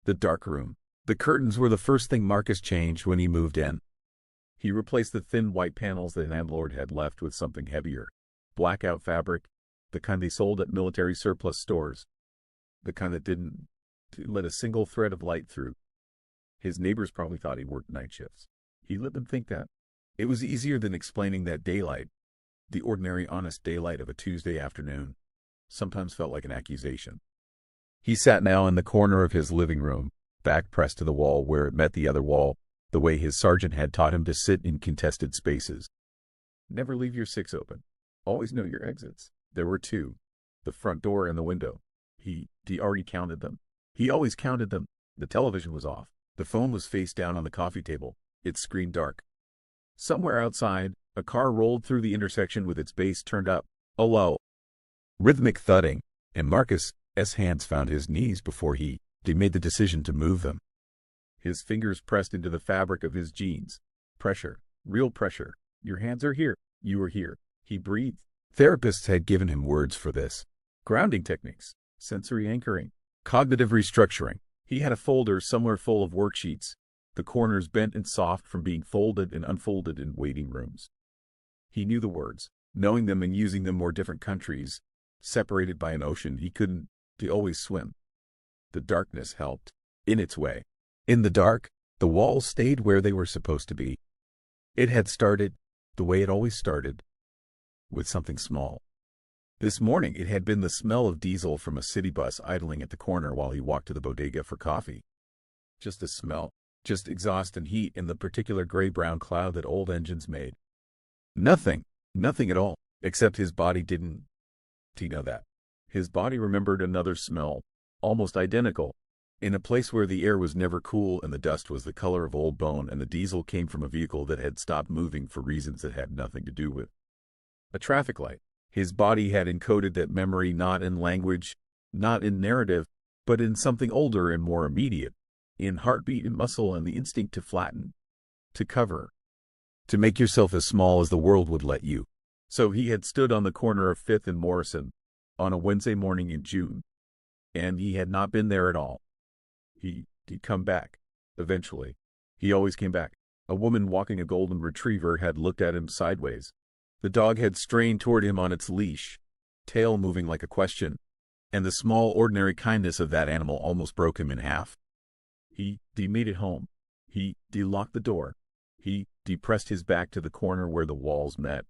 The dark room. The curtains were the first thing Marcus changed when he moved in. He replaced the thin white panels the landlord had left with something heavier. Blackout fabric, the kind they sold at military surplus stores. The kind that didn't let a single thread of light through. His neighbors probably thought he worked night shifts. He let them think that. It was easier than explaining that daylight, the ordinary honest daylight of a Tuesday afternoon, sometimes felt like an accusation. He sat now in the corner of his living room, back pressed to the wall where it met the other wall, the way his sergeant had taught him to sit in contested spaces. Never leave your six open. Always know your exits. There were two, the front door and the window. He already counted them. He always counted them. The television was off. The phone was face down on the coffee table, its screen dark. Somewhere outside, a car rolled through the intersection with its bass turned up, a low, rhythmic thudding, and Marcus's hands found his knees before he made the decision to move them. His fingers pressed into the fabric of his jeans. Pressure, real pressure. Your hands are here. You are here. He breathed. Therapists had given him words for this. Grounding techniques, sensory anchoring, cognitive restructuring. He had a folder somewhere full of worksheets, the corners bent and soft from being folded and unfolded in waiting rooms. He knew the words. Knowing them and using them were different countries. Separated by an ocean, he couldn't always swim. The darkness helped, in its way. In the dark, the walls stayed where they were supposed to be. It had started, the way it always started, with something small. This morning it had been the smell of diesel from a city bus idling at the corner while he walked to the bodega for coffee. Just a smell, just exhaust and heat in the particular gray-brown cloud that old engines made. Nothing at all, except his body didn't know that. His body remembered another smell, almost identical, in a place where the air was never cool and the dust was the color of old bone and the diesel came from a vehicle that had stopped moving for reasons that had nothing to do with a traffic light. His body had encoded that memory not in language, not in narrative, but in something older and more immediate, in heartbeat and muscle and the instinct to flatten, to cover, to make yourself as small as the world would let you. So he had stood on the corner of 5th and Morrison on a Wednesday morning in June, and he had not been there at all. He'd come back, eventually. He always came back. A woman walking a golden retriever had looked at him sideways. The dog had strained toward him on its leash, tail moving like a question, and the small, ordinary kindness of that animal almost broke him in half. He made it home. He locked the door. He pressed his back to the corner where the walls met,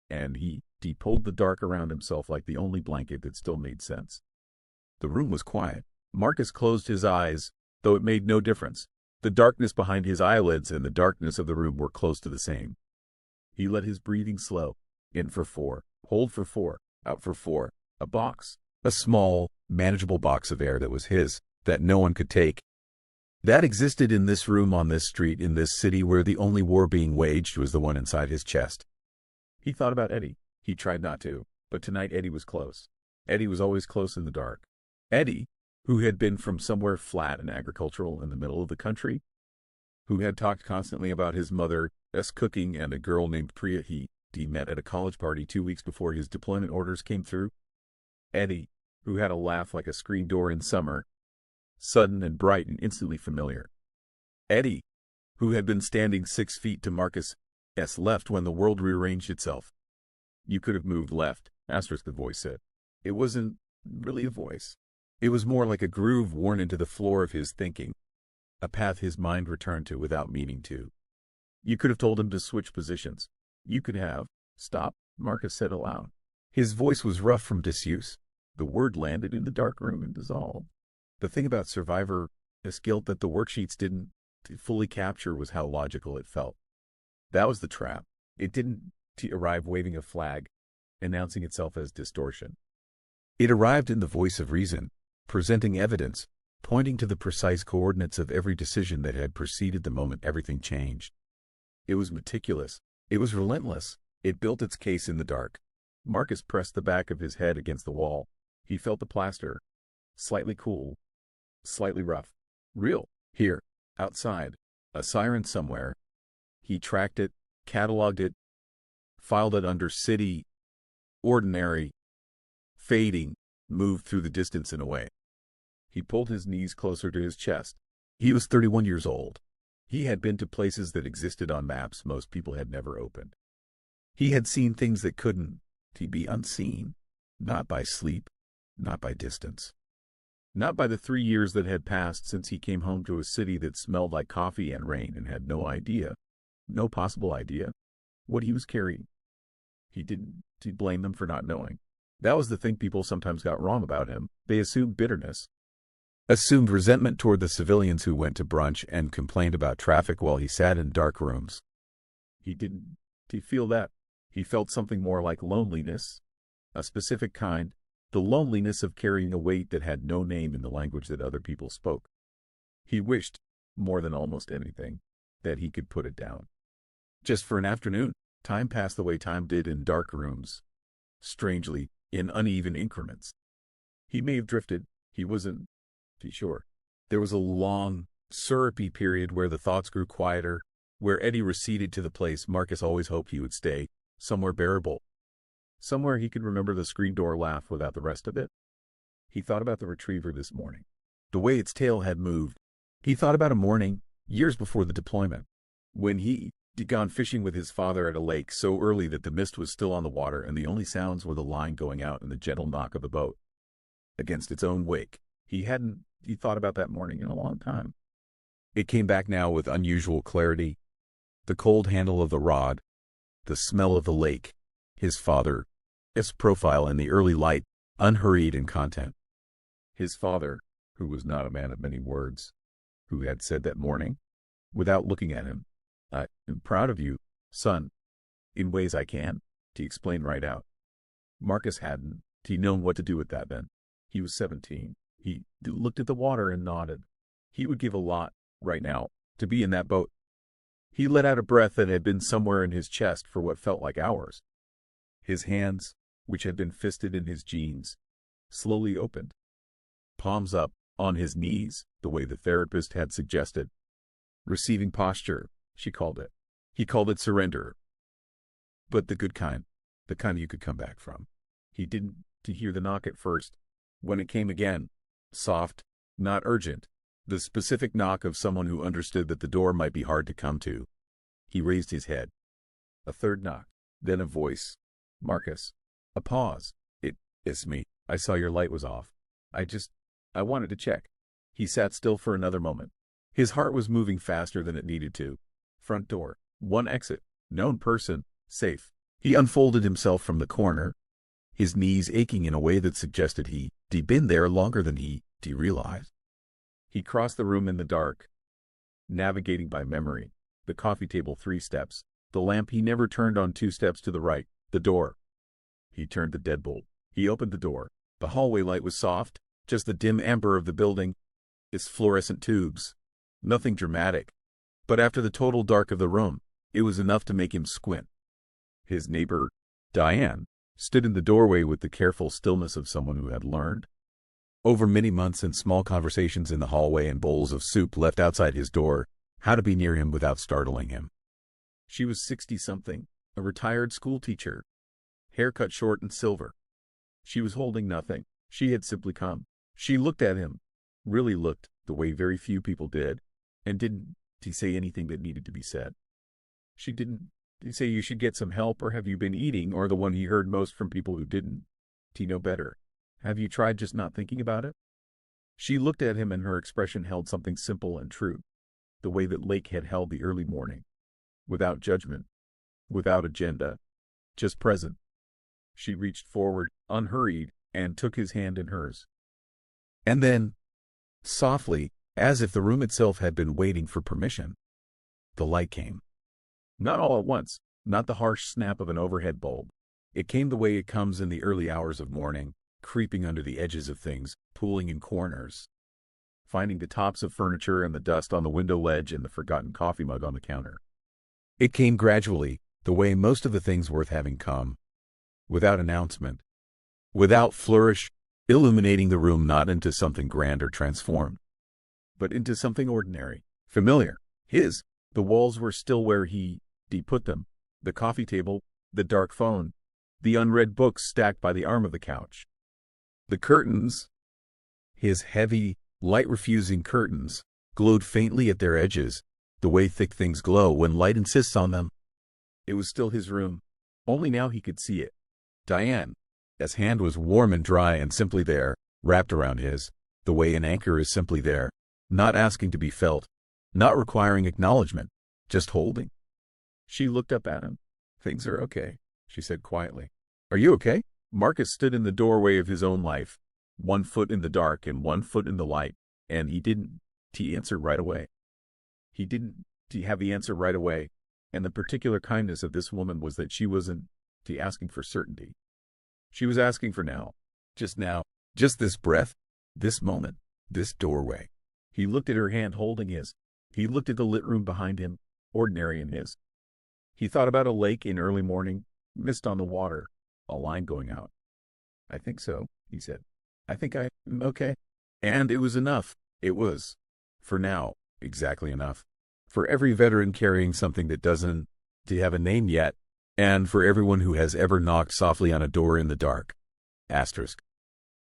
and he pulled the dark around himself like the only blanket that still made sense. The room was quiet. Marcus closed his eyes, though it made no difference. The darkness behind his eyelids and the darkness of the room were close to the same. He let his breathing slow. In for 4, hold for 4, out for 4. A box. A small, manageable box of air that was his, that no one could take. That existed in this room on this street in this city where the only war being waged was the one inside his chest. He thought about Eddie. He tried not to, but tonight Eddie was close. Eddie was always close in the dark. Eddie, who had been from somewhere flat and agricultural in the middle of the country, who had talked constantly about his mother's cooking and a girl named Priya he met at a college party 2 weeks before his deployment orders came through. Eddie, who had a laugh like a screen door in summer, sudden and bright and instantly familiar. Eddie, who had been standing 6 feet to Marcus's left when the world rearranged itself. You could have moved left, the voice said. It wasn't really a voice. It was more like a groove worn into the floor of his thinking, a path his mind returned to without meaning to. You could have told him to switch positions. You could have. Stop, Marcus said aloud. His voice was rough from disuse. The word landed in the dark room and dissolved. The thing about survivor's guilt that the worksheets didn't fully capture was how logical it felt. That was the trap. It didn't arrive waving a flag, announcing itself as distortion. It arrived in the voice of reason, presenting evidence, pointing to the precise coordinates of every decision that had preceded the moment everything changed. It was meticulous. It was relentless. It built its case in the dark. Marcus pressed the back of his head against the wall. He felt the plaster. Slightly cool. Slightly rough. Real. Here. Outside. A siren somewhere. He tracked it, cataloged it, filed it under city, ordinary, fading, moved through the distance and away. He pulled his knees closer to his chest. He was 31 years old. He had been to places that existed on maps most people had never opened. He had seen things that couldn't be unseen, not by sleep, not by distance, not by the 3 years that had passed since he came home to a city that smelled like coffee and rain and had no idea, no possible idea, what he was carrying. He didn't blame them for not knowing. That was the thing people sometimes got wrong about him. They assumed bitterness, assumed resentment toward the civilians who went to brunch and complained about traffic while he sat in dark rooms. He didn't feel that. He felt something more like loneliness, a specific kind, the loneliness of carrying a weight that had no name in the language that other people spoke. He wished, more than almost anything, that he could put it down. Just for an afternoon, time passed the way time did in dark rooms, strangely, in uneven increments. He may have drifted, he wasn't sure. There was a long, syrupy period where the thoughts grew quieter, where Eddie receded to the place Marcus always hoped he would stay, somewhere bearable. Somewhere he could remember the screen door laugh without the rest of it. He thought about the retriever this morning, the way its tail had moved. He thought about a morning, years before the deployment, when he'd gone fishing with his father at a lake so early that the mist was still on the water and the only sounds were the line going out and the gentle knock of the boat against its own wake. He thought about that morning in a long time. It came back now with unusual clarity. The cold handle of the rod, the smell of the lake, his father's profile in the early light, unhurried in content. His father, who was not a man of many words, who had said that morning, without looking at him, "I'm proud of you, son, in ways I can," he explained right out. Marcus hadn't known what to do with that then. He was 17. He looked at the water and nodded. He would give a lot, right now, to be in that boat. He let out a breath that had been somewhere in his chest for what felt like hours. His hands, which had been fisted in his jeans, slowly opened. Palms up, on his knees, the way the therapist had suggested. Receiving posture, she called it. He called it surrender. But the good kind, the kind you could come back from. He didn't hear the knock at first. When it came again, soft, not urgent, the specific knock of someone who understood that the door might be hard to come to. He raised his head. A third knock, then a voice. "Marcus." A pause. It's me. I saw your light was off. I wanted to check. He sat still for another moment. His heart was moving faster than it needed to. Front door, one exit, known person, safe. He unfolded himself from the corner, his knees aching in a way that suggested he'd been there longer than he realized. He crossed the room in the dark, navigating by memory. The coffee table 3 steps, the lamp he never turned on 2 steps to the right, the door. He turned the deadbolt. He opened the door. The hallway light was soft, just the dim amber of the building, its fluorescent tubes. Nothing dramatic. But after the total dark of the room, it was enough to make him squint. His neighbor, Diane, stood in the doorway with the careful stillness of someone who had learned. Over many months and small conversations in the hallway and bowls of soup left outside his door, how to be near him without startling him. She was 60-something, a retired school teacher, hair cut short and silver. She was holding nothing. She had simply come. She looked at him, really looked, the way very few people did, and didn't say anything that needed to be said. She didn't say you should get some help or have you been eating, or the one he heard most from people who didn't know better. Have you tried just not thinking about it? She looked at him and her expression held something simple and true, the way that Lake had held the early morning, without judgment, without agenda, just present. She reached forward, unhurried, and took his hand in hers. And then, softly, as if the room itself had been waiting for permission, the light came. Not all at once, not the harsh snap of an overhead bulb. It came the way it comes in the early hours of morning, creeping under the edges of things, pooling in corners, finding the tops of furniture and the dust on the window ledge and the forgotten coffee mug on the counter. It came gradually, the way most of the things worth having come, without announcement, without flourish, illuminating the room not into something grand or transformed, but into something ordinary, familiar. The walls were still where he put them, the coffee table, the dark phone, the unread books stacked by the arm of the couch. The curtains, his heavy, light-refusing curtains, glowed faintly at their edges, the way thick things glow when light insists on them. It was still his room. Only now he could see it. Diane's hand was warm and dry and simply there, wrapped around his, the way an anchor is simply there, not asking to be felt, not requiring acknowledgement, just holding. She looked up at him. "Things are okay," she said quietly. "Are you okay?" Marcus stood in the doorway of his own life, one foot in the dark and one foot in the light, and he didn't answer right away. He didn't have the answer right away, and the particular kindness of this woman was that she wasn't asking for certainty. She was asking for now, just this breath, this moment, this doorway. He looked at her hand holding his. He looked at the lit room behind him, ordinary in his. He thought about a lake in early morning, mist on the water, a line going out. "I think so," he said. "I think I'm okay." And it was enough. It was, for now, exactly enough. For every veteran carrying something that doesn't have a name yet, and for everyone who has ever knocked softly on a door in the dark. Asterisk.